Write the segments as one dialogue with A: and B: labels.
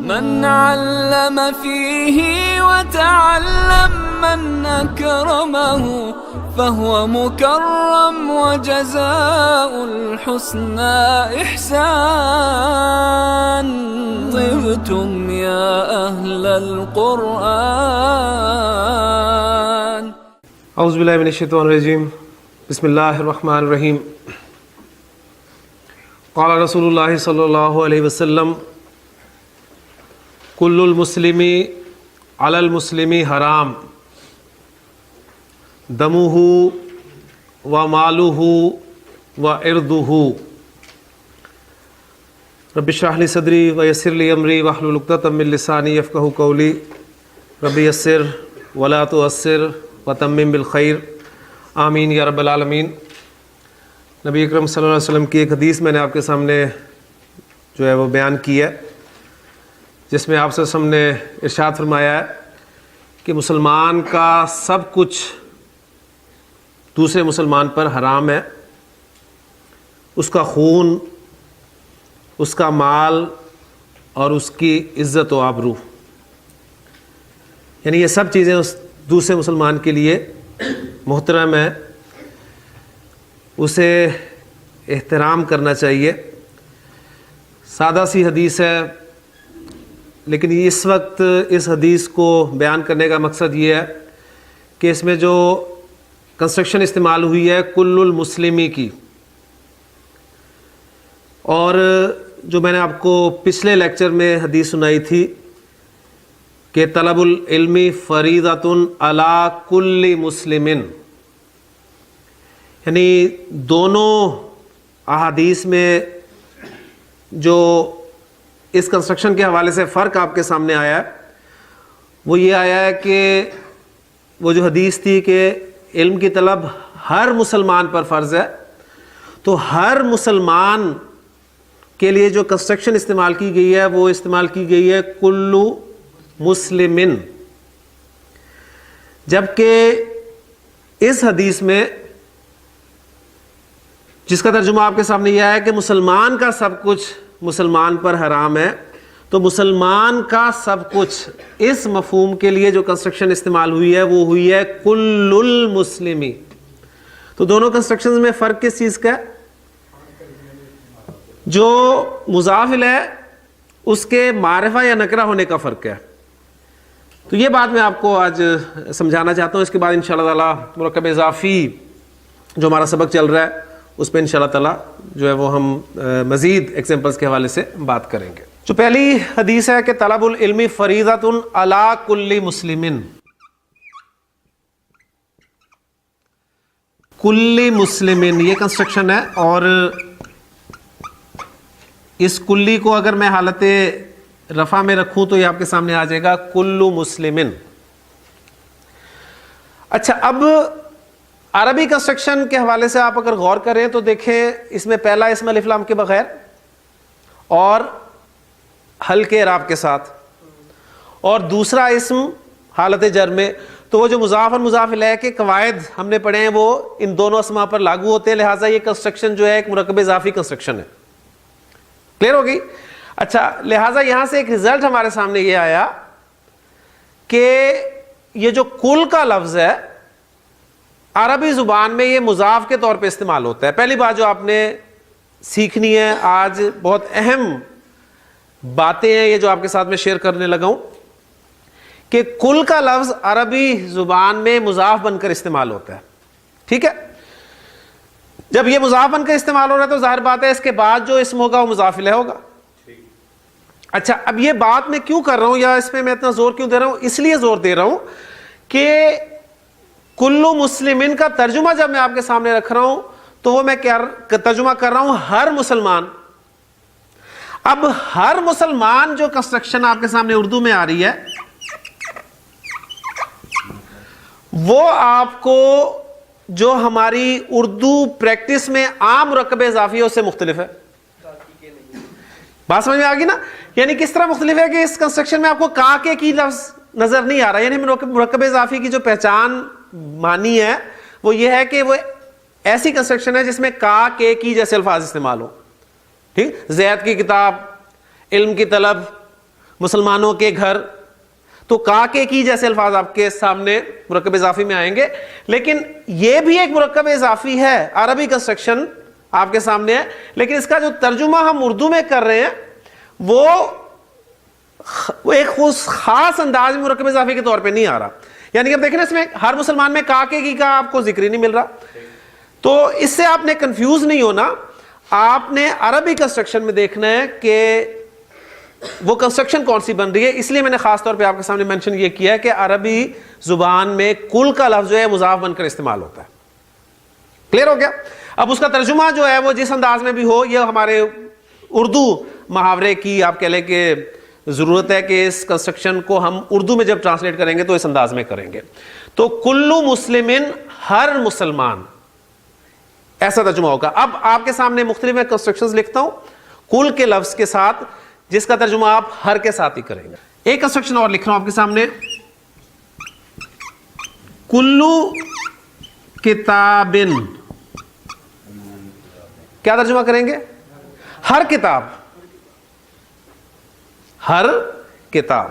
A: من علم فيه وتعلم من أكرمه فهو مكرم وجزاء الحسنى إحسان. طبتم يا أهل القرآن.
B: اعوذ باللہ من الشیطان الرجیم. بسم اللہ الرحمن الرحیم. قال رسول اللہ صلی اللہ علیہ وسلم کل المسلم علی المسلم حرام دمہ و مالہ و عرضہ. رب اشرح لی صدری ویسر لی امری واحلل عقدۃ من لسانی یفقہوا قولی. رب یسر ولا تعسر وتمم بالخیر آمین یا رب العالمین. نبی اکرم صلی اللہ علیہ وسلم کی ایک حدیث میں نے آپ کے سامنے جو ہے وہ بیان کی ہے، جس میں آپ صلی اللہ علیہ وسلم نے ارشاد فرمایا ہے کہ مسلمان کا سب کچھ دوسرے مسلمان پر حرام ہے. اس کا خون، اس کا مال اور اس کی عزت و آبرو، یعنی یہ سب چیزیں اس دوسرے مسلمان کے لیے محترم ہے، اسے احترام کرنا چاہیے. سادہ سی حدیث ہے، لیکن اس وقت اس حدیث کو بیان کرنے کا مقصد یہ ہے کہ اس میں جو کنسٹرکشن استعمال ہوئی ہے کل المسلمی کی، اور جو میں نے آپ کو پچھلے لیکچر میں حدیث سنائی تھی کہ طلب العلم فریضۃ علی کل مسلم، یعنی دونوں احادیث میں جو اس کنسٹرکشن کے حوالے سے فرق آپ کے سامنے آیا ہے وہ یہ آیا ہے کہ وہ جو حدیث تھی کہ علم کی طلب ہر مسلمان پر فرض ہے، تو ہر مسلمان کے لیے جو کنسٹرکشن استعمال کی گئی ہے وہ استعمال کی گئی ہے کل مسلمن، جبکہ اس حدیث میں جس کا ترجمہ آپ کے سامنے یہ ہے کہ مسلمان کا سب کچھ مسلمان پر حرام ہے، تو مسلمان کا سب کچھ اس مفہوم کے لیے جو کنسٹرکشن استعمال ہوئی ہے وہ ہوئی ہے کل المسلمی. تو دونوں کنسٹرکشنز میں فرق کس چیز کا ہے؟ جو مضاف الیہ ہے اس کے معرفہ یا نکرہ ہونے کا فرق ہے. تو یہ بات میں آپ کو آج سمجھانا چاہتا ہوں. اس کے بعد انشاءاللہ تعالی مرکب اضافی جو ہمارا سبق چل رہا ہے اس پہ انشاءاللہ تعالی جو ہے وہ ہم مزید ایگزامپلس کے حوالے سے بات کریں گے. جو پہلی حدیث ہے کہ طلب العلم فریضۃ علی کل مسلم. کل مسلم یہ کنسٹرکشن ہے، اور اس کلی کو اگر میں حالت رفع میں رکھوں تو یہ آپ کے سامنے آ جائے گا کل مسلمن. اچھا، اب عربی کنسٹرکشن کے حوالے سے آپ اگر غور کریں تو دیکھیں اس میں پہلا اسم الف لام کے بغیر اور ہلکے اعراب کے ساتھ، اور دوسرا اسم حالت جر میں. تو وہ جو مضاف اور مضاف الیہ کے قواعد ہم نے پڑھے ہیں وہ ان دونوں اسماء پر لاگو ہوتے ہیں، لہٰذا یہ کنسٹرکشن جو ہے ایک مرکب اضافی کنسٹرکشن ہے. کلیئر ہوگی؟ اچھا، لہٰذا یہاں سے ایک رزلٹ ہمارے سامنے یہ آیا کہ یہ جو کل کا لفظ ہے عربی زبان میں یہ مضاف کے طور پہ استعمال ہوتا ہے. پہلی بات جو آپ نے سیکھنی ہے، آج بہت اہم باتیں ہیں یہ جو آپ کے ساتھ میں شیئر کرنے لگا ہوں، کہ کل کا لفظ عربی زبان میں مضاف بن کر استعمال ہوتا ہے. ٹھیک ہے، جب یہ مضاف بن کر استعمال ہو رہا ہے تو ظاہر بات ہے اس کے بعد جو اسم ہوگا وہ مضاف الیہ ہوگا. اچھا، اب یہ بات میں کیوں کر رہا ہوں یا اس پہ میں اتنا زور کیوں دے رہا ہوں؟ اس لیے زور دے رہا ہوں کہ کل مسلمین کا ترجمہ جب میں آپ کے سامنے رکھ رہا ہوں تو وہ میں کیا ترجمہ کر رہا ہوں؟ ہر مسلمان. اب ہر مسلمان جو کنسٹرکشن آپ کے سامنے اردو میں آ رہی ہے وہ آپ کو جو ہماری اردو پریکٹس میں عام مرکب اضافی ہے اس سے مختلف ہے. بات سمجھ میں آ گئی نا؟ یعنی کس طرح مختلف ہے کہ اس کنسٹرکشن میں آپ کو کا کے کی لفظ نظر نہیں آ رہا. یعنی مرکب اضافی کی جو پہچان مانی ہے وہ یہ ہے کہ وہ ایسی کنسٹرکشن ہے جس میں کا کے کی جیسے الفاظ استعمال ہو. ٹھیک، زید کی کتاب، علم کی طلب، مسلمانوں کے گھر، تو کاکے کی جیسے الفاظ آپ کے سامنے مرکب اضافی میں آئیں گے، لیکن یہ بھی ایک مرکب اضافی ہے، عربی کنسٹرکشن آپ کے سامنے ہے، لیکن اس کا جو ترجمہ ہم اردو میں کر رہے ہیں وہ ایک خاص انداز میں مرکب اضافی کے طور پہ نہیں آ رہا. یعنی اب دیکھیں نا اس میں ہر مسلمان میں کاکے کی کا آپ کو ذکر ہی نہیں مل رہا. تو اس سے آپ نے کنفیوز نہیں ہونا، آپ نے عربی کنسٹرکشن میں دیکھنا ہے کہ وہ کنسٹرکشن کون سی بن رہی ہے. اس لیے میں نے خاص طور پہ آپ کے سامنے مینشن یہ کیا ہے کہ عربی زبان میں کل کا لفظ جو ہے مضاف بن کر استعمال ہوتا ہے. کلیئر ہو گیا؟ اب اس کا ترجمہ جو ہے وہ جس انداز میں بھی ہو، یہ ہمارے اردو محاورے کی آپ کہہ لیں کہ ضرورت ہے کہ اس کنسٹرکشن کو ہم اردو میں جب ٹرانسلیٹ کریں گے تو اس انداز میں کریں گے. تو کلو مسلمن، ہر مسلمان، ایسا ترجمہ ہوگا. اب آپ کے سامنے مختلف میں کنسٹرکشنز لکھتا ہوں کل کے لفظ کے ساتھ، جس کا ترجمہ آپ ہر کے ساتھ ہی کریں گے. ایک کنسٹرکشن اور لکھ رہا ہوں آپ کے سامنے، کلو کتابن، کیا ترجمہ کریں گے؟ ہر کتاب، ہر کتاب.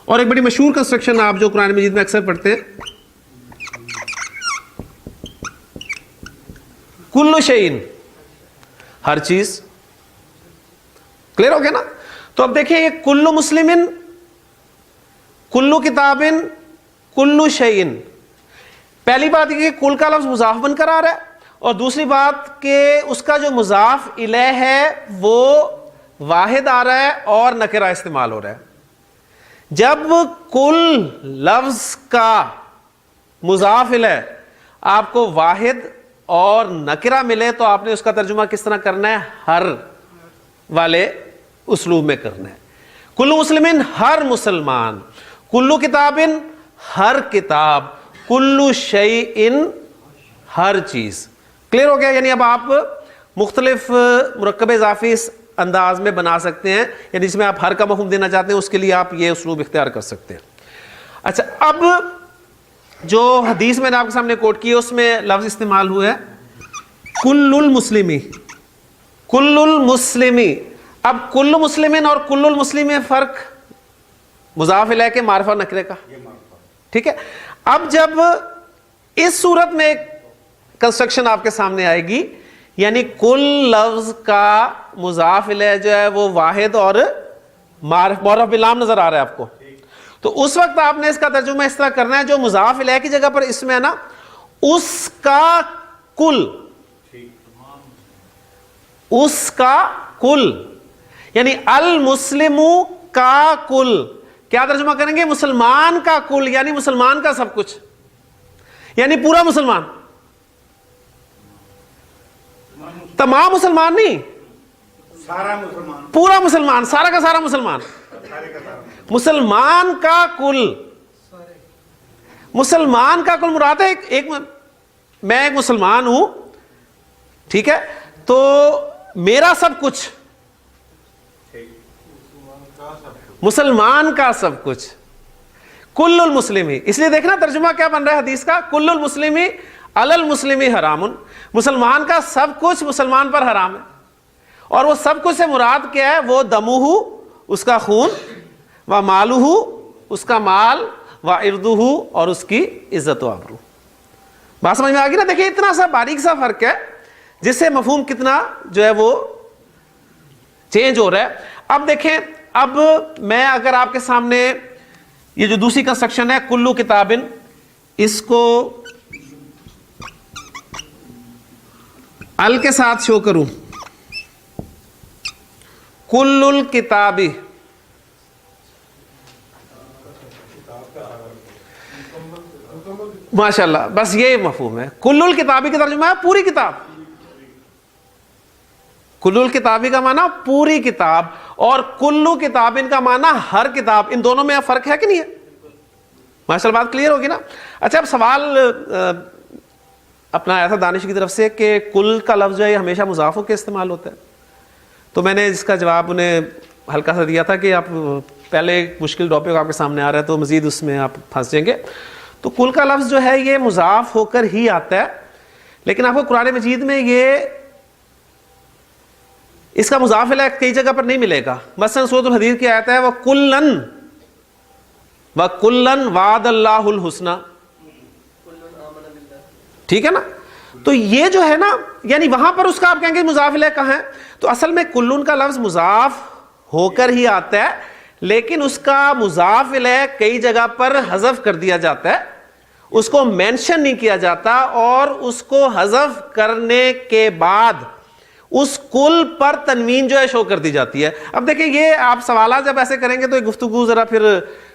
B: اور ایک بڑی مشہور کنسٹرکشن آپ جو قرآن مجید میں اکثر پڑھتے ہیں، کلو شیئن، ہر چیز. کلیئر ہو گیا نا؟ تو اب دیکھیں یہ کلو مسلمن، کلو کتابن، کلو شیئن. پہلی بات یہ کہ کل کا لفظ مضاف بن کر آ رہا ہے، اور دوسری بات کہ اس کا جو مضاف الیہ ہے وہ واحد آ رہا ہے اور نکرہ استعمال ہو رہا ہے. جب کل لفظ کا مضاف الیہ آپ کو واحد اور نکرہ ملے تو آپ نے اس کا ترجمہ کس طرح کرنا ہے؟ ہر والے اسلوب میں کرنا ہے. کلو مسلمن، ہر مسلمان، کلو کتابن، ہر کتاب، کلو شیئن، ہر چیز. کلیئر ہو گیا؟ یعنی اب آپ مختلف مرکب اضافی اس انداز میں بنا سکتے ہیں، یعنی جس میں آپ ہر کا مفہوم دینا چاہتے ہیں اس کے لیے آپ یہ اسلوب اختیار کر سکتے ہیں. اچھا، اب جو حدیث میں نے آپ کے سامنے کوٹ کی ہے اس میں لفظ استعمال ہوا ہے کل المسلمی، کل المسلمی. اب کل مسلمین اور کل المسلم میں فرق مضاف الیہ کے معرفہ اور نکرے کا. ٹھیک ہے؟ اب جب اس صورت میں ایک کنسٹرکشن آپ کے سامنے آئے گی، یعنی کل لفظ کا مضاف الیہ جو ہے وہ واحد اور معرف بلام نظر آ رہا ہے آپ کو، تو اس وقت آپ نے اس کا ترجمہ اس طرح کرنا ہے، جو مضاف الیہ کی جگہ پر اس میں ہے نا، اس کا کل، اس کا کل، یعنی المسلم کا کل. کیا ترجمہ کریں گے؟ مسلمان کا کل، یعنی مسلمان کا سب کچھ، یعنی پورا مسلمان. تمام مسلمان نہیں،
C: سارا مسلمان،
B: پورا مسلمان، سارا کا سارا مسلمان، مسلمان کا کل. مسلمان کا کل مراد ہے میں ایک مسلمان ہوں، ٹھیک ہے، تو میرا سب کچھ، مسلمان کا سب کچھ، کل المسلمی. اس لیے دیکھنا ترجمہ کیا بن رہا ہے حدیث کا، کل المسلمی علی المسلمی حرام. مسلمان کا سب کچھ مسلمان پر حرام ہے. اور وہ سب کچھ سے مراد کیا ہے؟ وہ دمہ، اس کا خون، و مالہ، اس کا مال، و عرضہ، اور اس کی عزت و آبرو. بات سمجھ میں آ گئی نا؟ دیکھیں اتنا سا باریک سا فرق ہے جس سے مفہوم کتنا جو ہے وہ چینج ہو رہا ہے. اب دیکھیں، اب میں اگر آپ کے سامنے یہ جو دوسری کنسٹرکشن ہے کلو کتابن، اس کو ال کے ساتھ شو کروں، کل الکتابی، ماشاءاللہ، بس یہ مفہوم ہے. کل الکتابی کا ترجمہ ہے پوری کتاب. کل الکتابی کا معنی پوری کتاب، اور کلو کتابن کا معنی ہر کتاب. ان دونوں میں فرق ہے کہ نہیں ہے؟ ماشاءاللہ، بات کلیئر ہوگی نا؟ اچھا، اب سوال اپنا آیا تھا دانش کی طرف سے کہ کل کا لفظ جو ہے ہمیشہ مضاف ہو کے استعمال ہوتا ہے. تو میں نے اس کا جواب انہیں ہلکا سا دیا تھا کہ آپ پہلے ایک مشکل ٹاپک آپ کے سامنے آ رہا ہے تو مزید اس میں آپ پھنس جائیں گے. تو کل کا لفظ جو ہے یہ مضاف ہو کر ہی آتا ہے، لیکن آپ کو قرآن مجید میں یہ اس کا مضاف الیہ کئی جگہ پر نہیں ملے گا. مثلا سورۃ الحدید کی آیت ہے وَكُلًّا وَعَدَ اللَّهُ الْحُسْنَى, ٹھیک ہے نا. تو یہ جو ہے نا, یعنی وہاں پر اس کا آپ کہیں گے مضاف الیہ کہاں ہے, تو اصل میں کلن کا لفظ مضاف ہو کر ہی آتا ہے, لیکن اس کا مضاف الیہ کئی جگہ پر حذف کر دیا جاتا ہے, اس کو مینشن نہیں کیا جاتا, اور اس کو حذف کرنے کے بعد اس کل پر تنوین جو ہے شو کر دی جاتی ہے. اب دیکھیں یہ آپ سوالات جب ایسے کریں گے تو یہ گفتگو ذرا پھر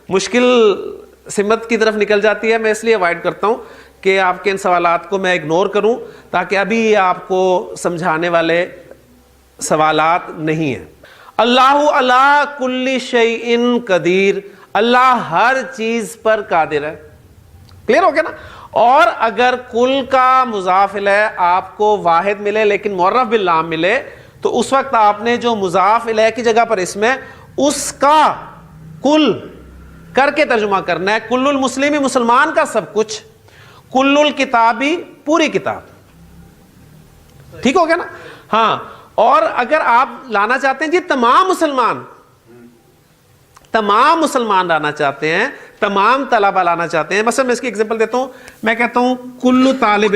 B: مشکل سمت کی طرف نکل جاتی ہے. میں اس لیے اوائڈ کرتا ہوں کہ آپ کے ان سوالات کو میں اگنور کروں, تاکہ ابھی آپ کو سمجھانے والے سوالات نہیں ہیں. اللہ علی کل شیء قدیر, اللہ ہر چیز پر قادر ہے. کلیئر ہو گیا نا. اور اگر کل کا مضاف الیہ آپ کو واحد ملے لیکن معرف باللام ملے, تو اس وقت آپ نے جو مضاف الیہ کی جگہ پر اسم ہے اس کا کل کر کے ترجمہ کرنا ہے. کل المسلمی, مسلمان کا سب کچھ, کل الکتابی, پوری کتاب. ٹھیک ہو گیا نا. ہاں, اور اگر آپ لانا چاہتے ہیں جی تمام مسلمان لانا چاہتے ہیں, تمام طلبہ لانا چاہتے ہیں, مثلا میں اس کی ایگزامپل دیتا ہوں. میں کہتا ہوں کل طالب,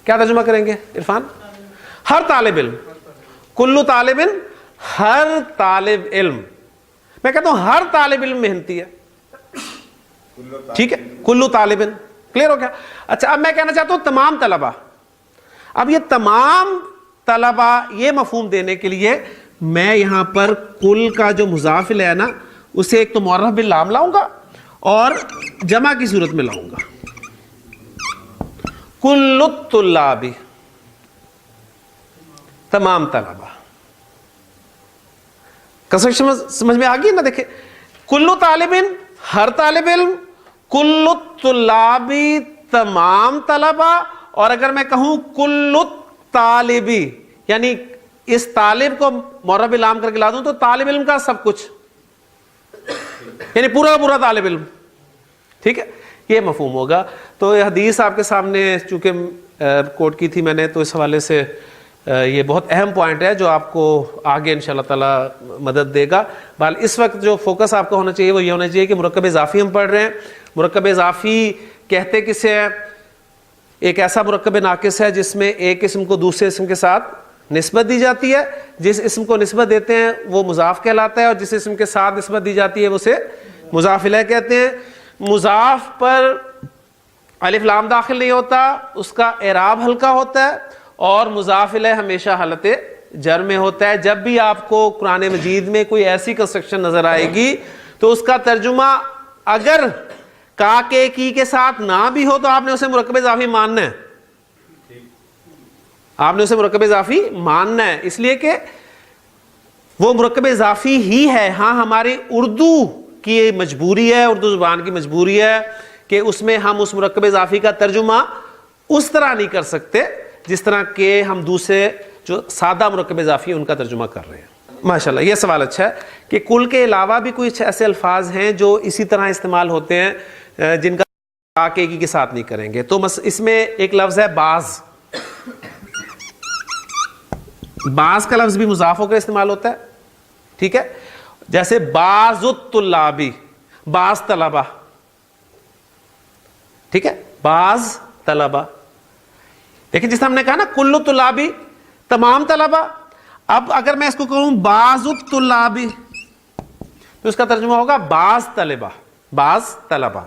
B: کیا ترجمہ کریں گے عرفان؟ ہر طالب علم. کل طالب, ہر طالب علم. میں کہتا ہوں ہر طالب علم محنتی ہے. ٹھیک ہے, کل طالب. کلیئر ہو گیا. اچھا, اب میں کہنا چاہتا ہوں تمام طلبہ. اب یہ تمام طلبہ, یہ مفہوم دینے کے لیے میں یہاں پر کل کا جو مضاف الیہ ہے نا, اسے ایک تو معرف باللام لاؤں گا اور جمع کی صورت میں لاؤں گا. کل الطلاب, تمام طلبہ. کنسٹرکشن سمجھ میں آ گئی نا. دیکھیں, کل طالب, ہر طالب علم, کل الطلابی, تمام طلبہ, اور اگر میں کہوں کل الطالبی, یعنی اس طالب کو معرب باللام کر کے لا دوں تو طالب علم کا سب کچھ, یعنی پورا طالب علم. ٹھیک ہے, یہ مفہوم ہوگا. تو یہ حدیث آپ کے سامنے چونکہ کوٹ کی تھی میں نے, تو اس حوالے سے یہ بہت اہم پوائنٹ ہے جو آپ کو آگے انشاءاللہ تعالی مدد دے گا. بہرحال اس وقت جو فوکس آپ کا ہونا چاہیے وہ یہ ہونا چاہیے کہ مرکب اضافی ہم پڑھ رہے ہیں. مرکب اضافی کہتے کسے ہیں؟ ایک ایسا مرکب ناقص ہے جس میں ایک اسم کو دوسرے اسم کے ساتھ نسبت دی جاتی ہے. جس اسم کو نسبت دیتے ہیں وہ مضاف کہلاتا ہے, اور جس اسم کے ساتھ نسبت دی جاتی ہے وہ اسے مضاف الیہ کہتے ہیں. مضاف پر الف لام داخل نہیں ہوتا, اس کا اعراب ہلکا ہوتا ہے, اور مضاف الیہ ہمیشہ حالت جر میں ہوتا ہے. جب بھی آپ کو قرآن مجید میں کوئی ایسی کنسٹرکشن نظر آئے گی تو اس کا ترجمہ اگر کا کے ساتھ نہ بھی ہو تو آپ نے اسے مرکب اضافی ماننا ہے. آپ نے اسے مرکب اضافی ماننا ہے, اس لیے کہ وہ مرکب اضافی ہی ہے. ہاں, ہماری اردو کی مجبوری ہے, اردو زبان کی مجبوری ہے کہ اس میں ہم اس مرکب اضافی کا ترجمہ اس طرح نہیں کر سکتے جس طرح کہ ہم دوسرے جو سادہ مرکب اضافی ان کا ترجمہ کر رہے ہیں. ماشاءاللہ, یہ سوال اچھا ہے کہ کل کے علاوہ بھی کچھ ایسے الفاظ ہیں جو اسی طرح استعمال ہوتے ہیں جن کا کے ساتھ نہیں کریں گے. تو اس میں ایک لفظ ہے بعض. بعض کا لفظ بھی مضاف ہو کر استعمال ہوتا ہے. ٹھیک ہے, جیسے بعض الطلابی, بعض طلبہ. ٹھیک ہے, بعض طلبہ. لیکن جس طرح ہم نے کہا نا کل طلابی, تمام طلبہ. اب اگر میں اس کو کہوں بعض الطلابی تو اس کا ترجمہ ہوگا بعض طلبہ, بعض طلبہ.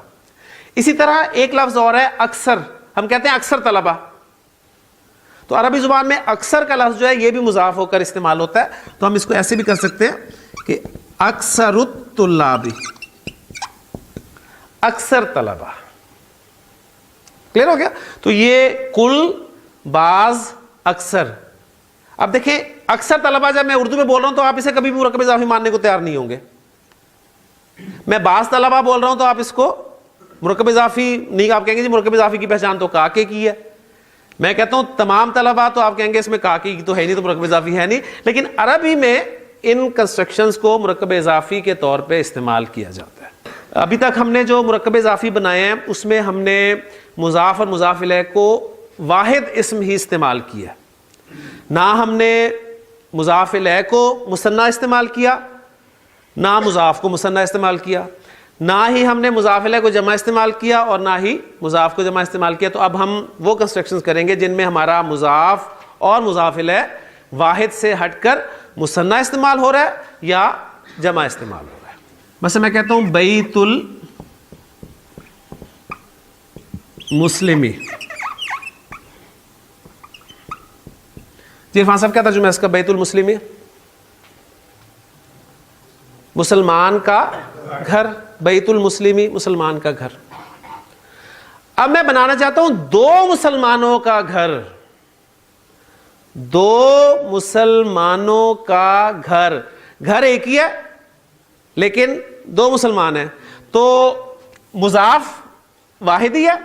B: اسی طرح ایک لفظ اور ہے اکثر. ہم کہتے ہیں اکثر طلبہ, تو عربی زبان میں اکثر کا لفظ جو ہے یہ بھی مضاف ہو کر استعمال ہوتا ہے. تو ہم اس کو ایسے بھی کر سکتے ہیں کہ اکثر الطلابی, اکثر طلبہ. کلیئر ہو گیا. تو یہ کل, بعض, اکثر. اب دیکھیں اکثر طلبہ جب میں اردو میں بول رہا ہوں تو آپ اسے کبھی بھی مرکب اضافی ماننے کو تیار نہیں ہوں گے. میں بعض طلبہ بول رہا ہوں تو آپ اس کو مرکب اضافی نہیں, آپ کہیں گے جی مرکب اضافی کی پہچان تو کاکے کی ہے. میں کہتا ہوں تمام طلبہ تو آپ کہیں گے اس میں کاکے کی تو ہے نہیں, تو مرکب اضافی ہے نہیں. لیکن عربی میں ان کنسٹرکشنز کو مرکب اضافی کے طور پہ استعمال کیا جاتا ہے. ابھی تک ہم نے جو مرکب اضافی بنائے ہیں اس میں ہم نے مضاف اور مضاف الیہ کو واحد اسم ہی استعمال کیا، نہ ہم نے مضاف الیہ کو مثنیٰ استعمال کیا، نہ مضاف کو مثنیٰ استعمال کیا، نہ ہی ہم نے مضاف الیہ کو جمع استعمال کیا اور نہ ہی مضاف کو جمع استعمال کیا. تو اب ہم وہ کنسٹرکشنز کریں گے جن میں ہمارا مضاف اور مضاف الیہ واحد سے ہٹ کر مثنیٰ استعمال ہو رہا ہے یا جمع استعمال ہو رہا ہے. مثلا میں کہتا ہوں بیت المسلمی. جی عرفان صاحب کیا ترجمہ ہے اس کا؟ بیت المسلمی مسلمان کا گھر، بیت المسلمی مسلمان کا گھر. اب میں بنانا چاہتا ہوں دو مسلمانوں کا گھر، دو مسلمانوں کا گھر. گھر ایک ہی ہے لیکن دو مسلمان ہیں، تو مضاف واحد ہی ہے،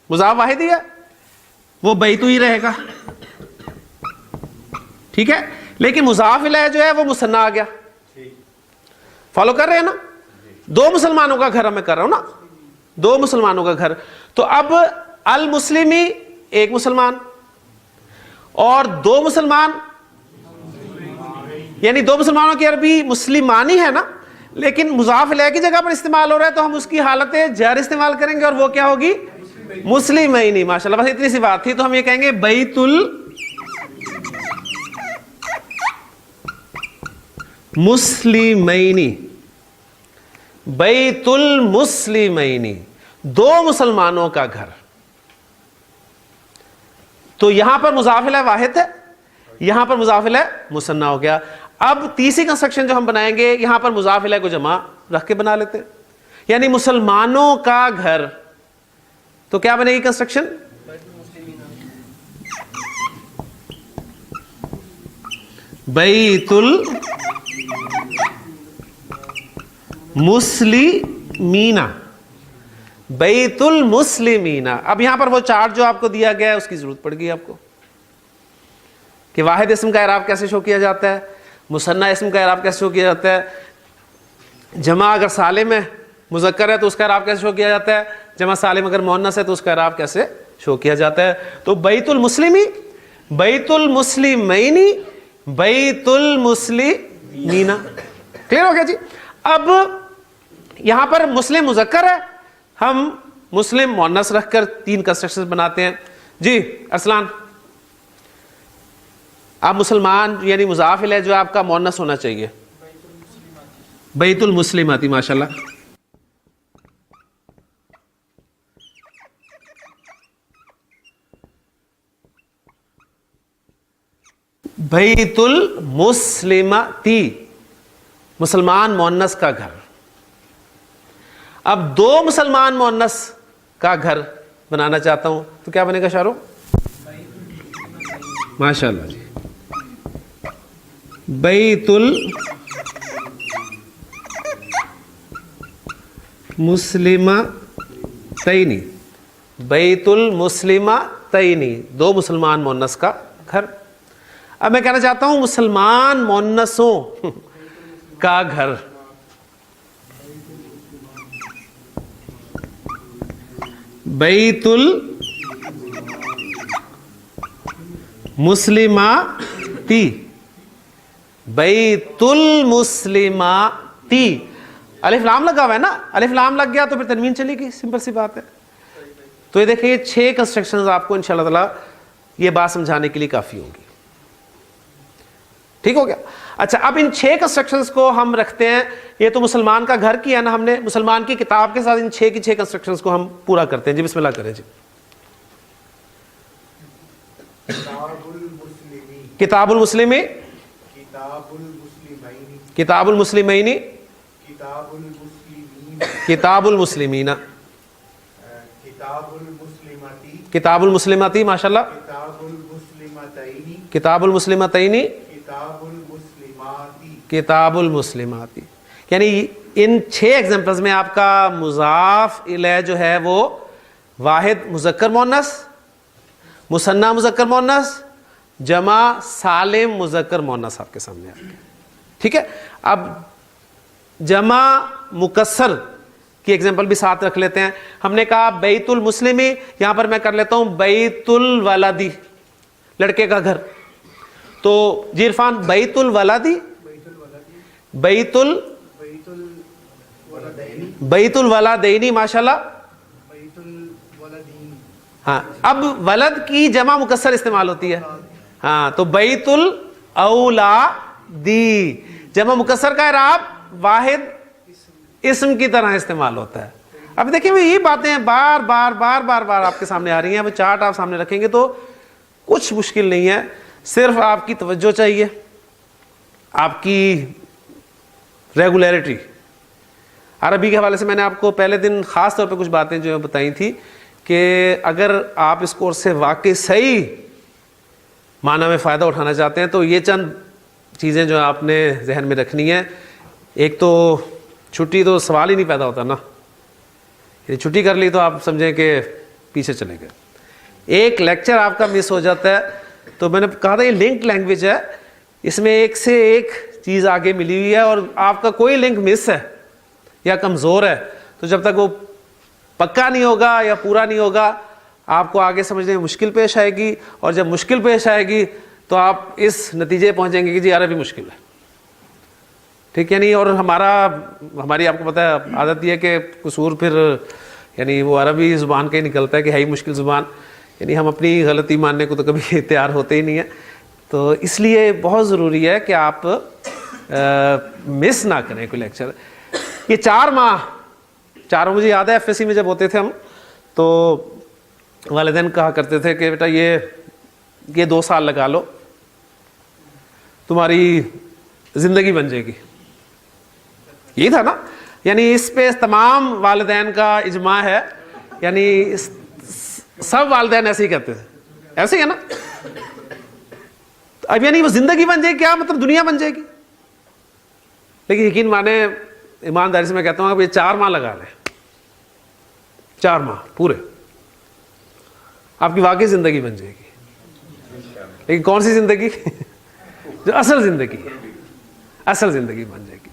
B: مضاف واحد ہی ہے، وہ بیت ہی رہے گا، ٹھیک ہے. لیکن مضاف الیہ جو ہے وہ مثنیٰ آ گیا. فالو کر رہے ہیں نا؟ دو مسلمانوں کا گھر میں کر رہا ہوں نا، دو مسلمانوں کا گھر. تو اب المسلمی ایک مسلمان اور دو مسلمان، یعنی دو مسلمانوں کی عربی مسلمانی ہے نا، لیکن مضاف الیہ کی جگہ پر استعمال ہو رہا ہے تو ہم اس کی حالت جر استعمال کریں گے اور وہ کیا ہوگی؟ مسلمینی. ماشاءاللہ، بس اتنی سی بات تھی. تو ہم یہ کہیں گے بیت المسلمینی، بیت المسلمینی، دو مسلمانوں کا گھر. تو یہاں پر مضاف الیہ واحد ہے، یہاں پر مضاف الیہ مثنیٰ ہو گیا. اب تیسری کنسٹرکشن جو ہم بنائیں گے، یہاں پر مضاف الیہ کو جمع رکھ کے بنا لیتے ہیں، یعنی مسلمانوں کا گھر. تو کیا بنے گی کنسٹرکشن؟ بیت المسلمین، بیت المسلمین. اب یہاں پر وہ چارٹ جو آپ کو دیا گیا ہے اس کی ضرورت پڑ گئی آپ کو کہ واحد اسم کا اعراب کیسے شو کیا جاتا ہے، مثنیٰ اسم کا اعراب کیسے شو کیا جاتا ہے، جمع اگر سالم ہے مذکر ہے تو اس کا اعراب کیسے شو کیا جاتا ہے، جمع سالم اگر مؤنث ہے تو اس کا اعراب کیسے شو کیا جاتا ہے. تو بیت المسلمی، بیت المسلمینی، بیت المسلمین. کلیئر ہو گیا جی؟ اب یہاں پر مسلم مذکر ہے، ہم مسلم مؤنث رکھ کر تین کنسٹرکشن بناتے ہیں. جی ارسلان، آپ مسلمان یعنی مضاف الیہ جو آپ کا مؤنث ہونا چاہیے، بیت المسلماتی. ماشاءاللہ. بیت المسلماتی، مسلمان مؤنث کا گھر. اب دو مسلمان مؤنث کا گھر بنانا چاہتا ہوں تو کیا بنے گا شارو؟ ماشاءاللہ جی. بیت المسلمتین، بیت المسلمتین، دو مسلمان مؤنث کا گھر. اب میں کہنا چاہتا ہوں مسلمان مؤنثوں کا گھر. بیت المسلماتی، بیت المسلماتی. الف لام لگا ہوا ہے نا، الف لام لگ گیا تو پھر تنوین چلے گی، سمپل سی بات ہے. تو یہ دیکھیں یہ 6 کنسٹرکشنز آپ کو انشاءاللہ تعالی یہ بات سمجھانے کے لیے کافی ہوگی. ٹھیک ہو گیا؟ اچھا، اب ان 6 کنسٹرکشنز کو ہم رکھتے ہیں. یہ تو مسلمان کا گھر کیا نا ہم نے، مسلمان کی کتاب کے ساتھ ان 6 کی 6 کنسٹرکشنز کو ہم پورا کرتے ہیں. جی بسم اللہ کریں. جی کتاب المسلمی، کتاب المسلمینی، کتاب المسلمین، کتاب المسلماتی. ماشاءاللہ. کتاب المسلمتینی، کتاب المسلماتی. یعنی ان 6 ایگزامپلز میں آپ کا مضاف الیہ جو ہے وہ واحد مذکر مؤنث، مثنیٰ مذکر مؤنث، جمع سالم مذکر مؤنث آپ کے سامنے آ گیا. ٹھیک ہے. اب جمع مکسر کی ایگزامپل بھی ساتھ رکھ لیتے ہیں. ہم نے کہا بیت المسلمی, یہاں پر میں کر لیتا ہوں بیت الولدی, لڑکے کا گھر. تو جی عرفان, بیت الولدی, بیت الولدینی, ماشاء اللہ. ہاں, اب ولد کی جمع مکسر استعمال ہوتی ہے. ہاں, تو بیت الاولادی جمع مکسر کا اعراب واحد اسم کی طرح استعمال ہوتا ہے. اب دیکھیں یہ باتیں بار بار بار بار بار آپ کے سامنے آ رہی ہیں. اب چارٹ آپ سامنے رکھیں گے تو کچھ مشکل نہیں ہے, صرف آپ کی توجہ چاہیے, آپ کی ریگولیرٹی. عربی کے حوالے سے میں نے آپ کو پہلے دن خاص طور پہ کچھ باتیں جو بتائی تھی کہ اگر آپ اس کورس سے واقعی صحیح معنی میں فائدہ اٹھانا چاہتے ہیں تو یہ چند چیزیں جو آپ نے ذہن میں رکھنی ہے. ایک تو چھٹی تو سوال ہی نہیں پیدا ہوتا نا, یعنی چھٹی کر لی تو آپ سمجھیں کہ پیچھے چلے گئے. ایک لیکچر آپ کا مس ہو جاتا ہے تو میں نے کہا تھا یہ لنک لینگویج ہے, اس میں ایک سے ایک چیز آگے ملی ہوئی ہے اور آپ کا کوئی لنک مس ہے یا کمزور ہے تو جب تک وہ پکا نہیں ہوگا یا پورا نہیں ہوگا آپ کو آگے سمجھنے میں مشکل پیش آئے گی, اور جب مشکل پیش آئے گی تو آپ اس نتیجے پہنچیں گے کہ جی عربی مشکل ہے. ٹھیک ہے نہیں, اور ہماری آپ کو پتہ ہے عادت یہ ہے کہ قصور پھر یعنی وہ عربی زبان کا ہی نکلتا ہے کہ ہے ہی مشکل زبان, یعنی ہم اپنی غلطی ماننے کو تو کبھی تیار ہوتے ہی نہیں ہیں. تو اس لیے بہت ضروری ہے کہ آپ مس نہ کریں کوئی لیکچر. یہ 4 ماہ مجھے یاد ہے ایف ایس سی میں جب ہوتے تھے ہم تو والدین کہا کرتے تھے کہ بیٹا یہ 2 سال لگا لو تمہاری زندگی بن جائے گی. یہی تھا نا, یعنی اس پہ تمام والدین کا اجماع ہے, یعنی سب والدین ایسے ہی کہتے تھے, ایسے ہی ہے نا. اب یعنی وہ زندگی بن جائے گی, کیا مطلب دنیا بن جائے گی. لیکن یقین مانے, ایمانداری سے میں کہتا ہوں اب یہ 4 ماہ لگا لیں, 4 ماہ پورے, آپ کی واقعی زندگی بن جائے گی. لیکن کون سی زندگی؟ جو اصل زندگی ہے, اصل زندگی بن جائے گی.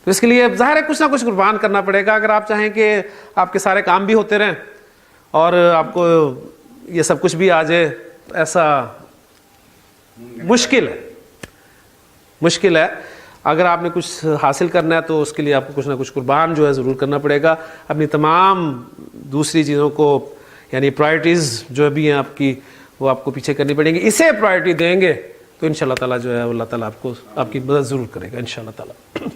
B: تو اس کے لیے ظاہر ہے کچھ نہ کچھ قربان کرنا پڑے گا. اگر آپ چاہیں کہ آپ کے سارے کام بھی ہوتے رہیں اور آپ کو یہ سب کچھ بھی آ جائے, ایسا مشکل ہے. اگر آپ نے کچھ حاصل کرنا ہے تو اس کے لیے آپ کو کچھ نہ کچھ قربان جو ہے ضرور کرنا پڑے گا. اپنی تمام دوسری چیزوں کو یعنی پرائرٹیز جو بھی ہیں آپ کی وہ آپ کو پیچھے کرنی پڑیں گی. اسے پرائرٹی دیں گے تو انشاءاللہ تعالیٰ جو ہے اللہ تعالیٰ آپ کو آپ کی مدد ضرور کرے گا انشاءاللہ تعالیٰ.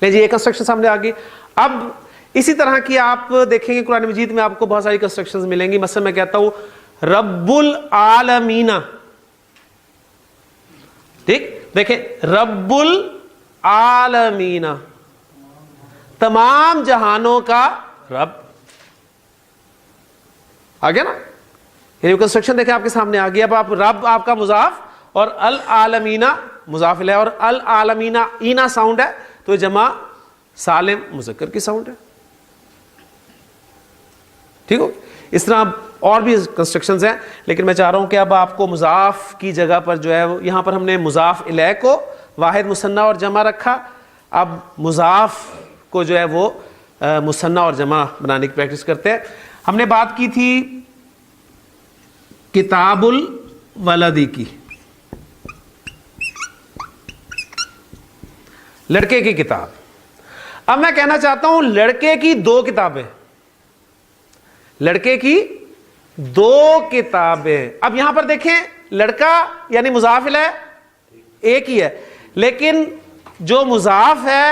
B: لے جی, یہ کنسٹرکشن سامنے آ گئی. اب اسی طرح کی آپ دیکھیں گے قرآن مجید میں آپ کو بہت ساری کنسٹرکشنز ملیں گی. مثلا میں کہتا ہوں رب العالمین, ٹھیک, دیکھیں رب العالمین, تمام جہانوں کا رب. آگیا نا, یہ کنسٹرکشن دیکھیں آپ کے سامنے آ گیا. اب آپ رب آپ کا مضاف اور العالمین مضاف الیہ, اور العالمین اینا ساؤنڈ ہے تو جمع سالم مذکر کی ساؤنڈ ہے. ٹھیک ہو, اس طرح اور بھی کنسٹرکشنز ہیں, لیکن میں چاہ رہا ہوں کہ اب آپ کو مضاف کی جگہ پر جو ہے یہاں پر ہم نے مضاف الیہ کو واحد مثنی اور جمع رکھا. اب مضاف کو جو ہے وہ مثنی اور جمع بنانے کی پریکٹس کرتے ہیں. ہم نے بات کی تھی کتاب الولدی کی, لڑکے کی کتاب. اب میں کہنا چاہتا ہوں لڑکے کی 2 کتابیں, لڑکے کی 2 کتابیں. اب یہاں پر دیکھیں لڑکا یعنی مضاف الیہ ایک ہی ہے, لیکن جو مضاف ہے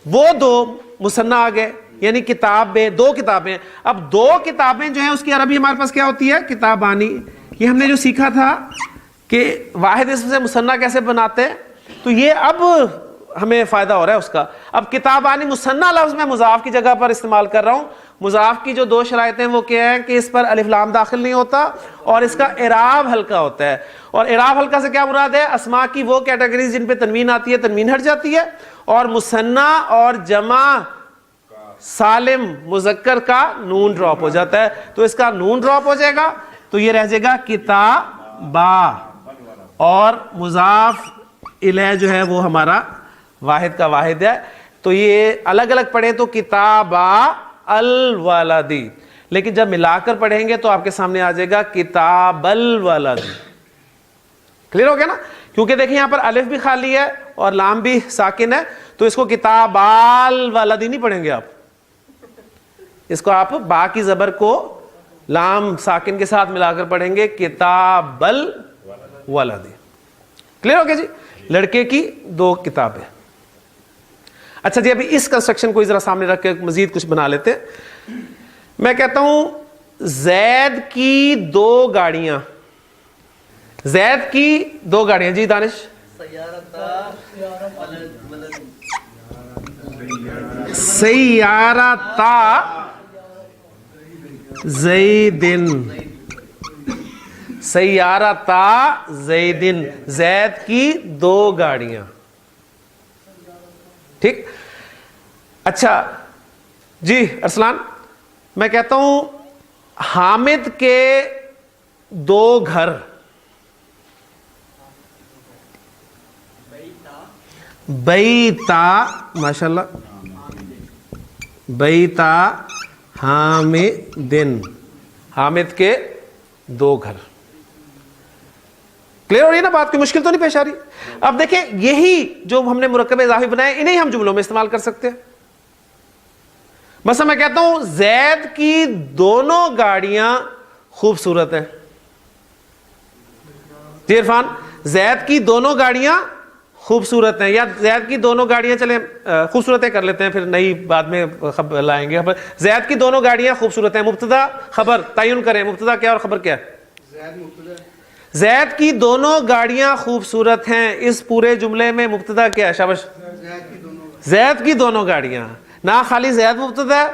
B: وہ 2 مثنی آ گئے, یعنی کتابیں 2 کتابیں. اب 2 کتابیں جو ہیں اس کی عربی ہمارے پاس کیا ہوتی ہے؟ کتابانی. یہ ہم نے جو سیکھا تھا کہ واحد اسم سے مثنی کیسے بناتے, تو یہ اب ہمیں فائدہ ہو رہا ہے اس کا. اب کتابانی مثنی لفظ میں مضاف کی جگہ پر استعمال کر رہا ہوں. مضاف کی جو 2 شرائط ہیں وہ کیا ہے کہ اس پر الف لام داخل نہیں ہوتا اور اس کا اعراب ہلکا ہوتا ہے. اور اعراب ہلکا سے کیا مراد ہے؟ اسماء کی وہ کیٹیگریز جن پہ تنوین آتی ہے تنوین ہٹ جاتی ہے, اور مثنی اور جمع سالم مذکر کا نون ڈراپ ہو جاتا ہے. تو اس کا نون ڈراپ ہو جائے گا تو یہ رہ جائے گا کتابا, اور مضاف الیہ جو ہے وہ ہمارا واحد کا واحد ہے. تو یہ الگ الگ پڑھیں تو کتابا الولدی، لیکن جب ملا کر پڑھیں گے تو آپ کے سامنے آ جائے گا کتاب الولدی. کلیئر ہو گیا نا؟ کیونکہ دیکھیں یہاں پر الف بھی خالی ہے اور لام بھی ساکن ہے، تو اس کو کتاب الولدی نہیں پڑھیں گے آپ، اس کو آپ با کی زبر کو لام ساکن کے ساتھ ملا کر پڑھیں گے کتاب الولدی. کلیئر ہو گیا جی؟ لڑکے کی 2 کتابیں. اچھا جی، ابھی اس کنسٹرکشن کو ذرا سامنے رکھ کے مزید کچھ بنا لیتے ہیں. میں کہتا ہوں زید کی 2 گاڑیاں، زید کی 2 گاڑیاں. جی دانش؟ سیارتا زیدن، سیارتا زیدن، زید کی 2 گاڑیاں. ٹھیک. اچھا جی ارسلان، میں کہتا ہوں حامد کے 2 گھر. بیتا، ماشاءاللہ، بیتا حامدن، حامد کے 2 گھر. کلیئر ہو رہی ہے نا بات؟ کوئی مشکل تو نہیں پیش آ رہی؟ اب دیکھیں یہی جو ہم نے مرکب اضافی بنائے انہیں ہم جملوں میں استعمال کر سکتے ہیں. مثلا میں کہتا ہوں زید کی 2 گاڑیاں خوبصورت ہیں. جی عرفان، زید کی 2 گاڑیاں خوبصورت ہیں، یا زید کی 2 گاڑیاں، چلیں خوبصورتیں کر لیتے ہیں پھر نئی بعد میں خبر لائیں گے. زید کی 2 گاڑیاں خوبصورت ہیں، مبتدا خبر تعین کریں. مبتدا کیا اور خبر کیا؟ زید کی 2 گاڑیاں خوبصورت ہیں. اس پورے جملے میں مبتدا کیا ہے؟ شاباش، زید کی 2 گاڑیاں، نہ خالی زید مبتدا ہے.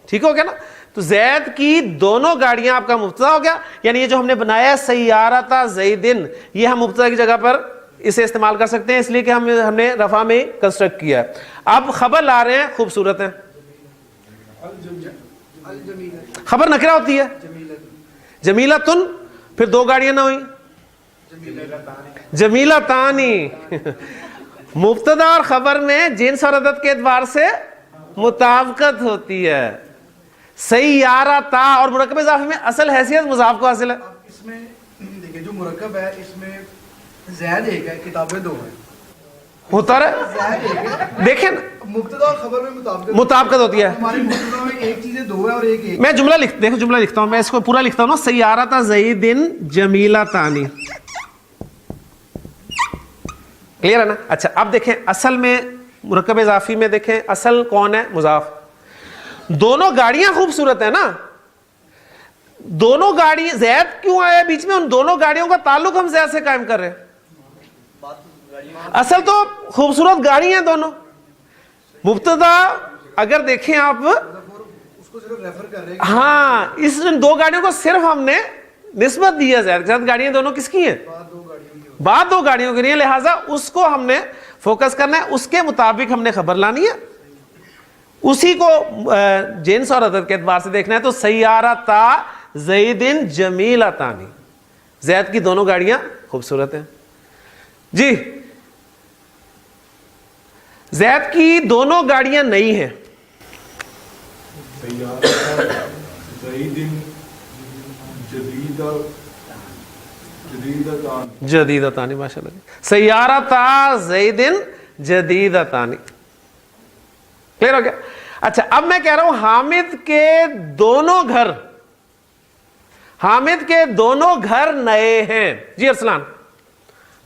B: ٹھیک ہو گیا نا؟ تو زید کی 2 گاڑیاں آپ کا مبتدا ہو گیا. یعنی یہ جو ہم نے بنایا سیارتا زیدن، یہ ہم مبتدا کی جگہ پر اسے استعمال کر سکتے ہیں، اس لیے کہ ہم نے رفع میں کنسٹرکٹ کیا ہے. اب خبر لا رہے ہیں خوبصورت ہیں. خبر نکرہ ہوتی ہے جمیلتن، پھر 2 گاڑیاں نہ ہوئی جمیلتانی. مبتدا اور خبر میں جنس اور عدد کے اعتبار سے مطابقت ہوتی ہے. سیارتا اور مرکب اضافی میں اصل حیثیت مضاف کو حاصل ہے.
C: اس میں دیکھیں جو مرکب ہے اس میں زید 1 ہے، کتابیں 2 ہیں.
B: ہوتا رہے، دیکھیں
C: مبتدا اور خبر میں
B: مطابقت ہوتی ہے.
C: ہماری مبتدا میں ایک چیزیں 2 ہے اور ایک.
B: میں جملہ دیکھو جملہ لکھتا ہوں، میں اس کو پورا لکھتا ہوں نا. سیارتا زیدن جمیلتانی. کلیئر ہے نا؟ اچھا اب دیکھیں اصل میں مرکب اضافی میں دیکھیں اصل کون ہے؟ مضاف. 2 گاڑیاں خوبصورت ہیں نا. 2 گاڑی زید کیوں آیا بیچ میں؟ ان 2 گاڑیوں کا تعلق ہم زید سے قائم کر رہے ہیں. اصل تو خوبصورت گاڑی ہیں دونوں. مبتدا اگر دیکھیں آپ
C: اس کو صرف ریفر کر رہے ہیں.
B: ہاں، اس 2 گاڑیوں کو صرف ہم نے نسبت دی ہے زید کے ساتھ. گاڑیاں دونوں کس کی ہیں؟ بعد 2 گاڑیوں کی نہیں ہے، لہٰذا اس کو ہم نے فوکس کرنا ہے، اس کے مطابق ہم نے خبر لانی ہے، اسی کو جنس اور عدد کے اعتبار سے دیکھنا ہے. تو سیارتا زیدن جمیلتانی، زید کی 2 گاڑیاں خوبصورت ہیں. جی زید کی 2 گاڑیاں نئی ہیں. جدیدتانی، ماشاء اللہ. سیارتا زیدن جدیدتانی. کلیئر ہو گیا؟ اچھا اب میں کہہ رہا ہوں حامد کے 2 گھر، حامد کے 2 گھر نئے ہیں. جی ارسلان،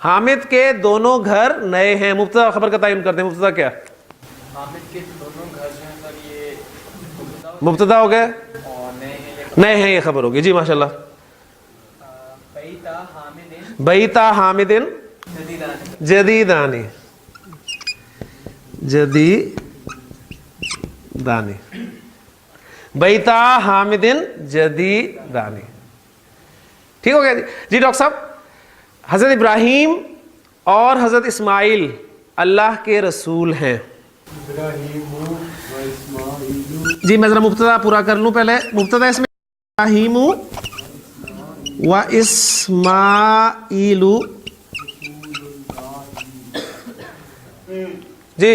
B: حامد کے 2 گھر نئے ہیں. مبتدا خبر کا تعین کرتے ہیں. مبتدا کیا؟
D: حامد کے 2 گھر جو ہیں سر یہ
B: مبتدا ہو گئے،
D: نئے ہیں
B: یہ خبر ہوگی. جی ماشاء اللہ.
D: بیتا حامدن
B: بیتا حامدن جدیدانی، جدیدانی، بیتا حامدن جدیدانی. ٹھیک ہو گیا جی. جی ڈاکٹر صاحب، حضرت ابراہیم اور حضرت اسماعیل اللہ کے رسول ہیں. جی میں ذرا مبتدا پورا کر لوں پہلے. مبتدا اس میں ابراہیم و اسماعیل. جی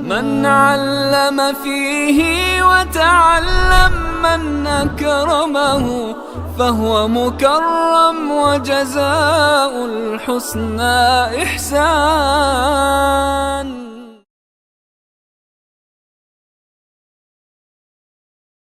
A: من علم فيه وتعلم من أكرمه فهو مكرم وجزاء الحسنى إحسان.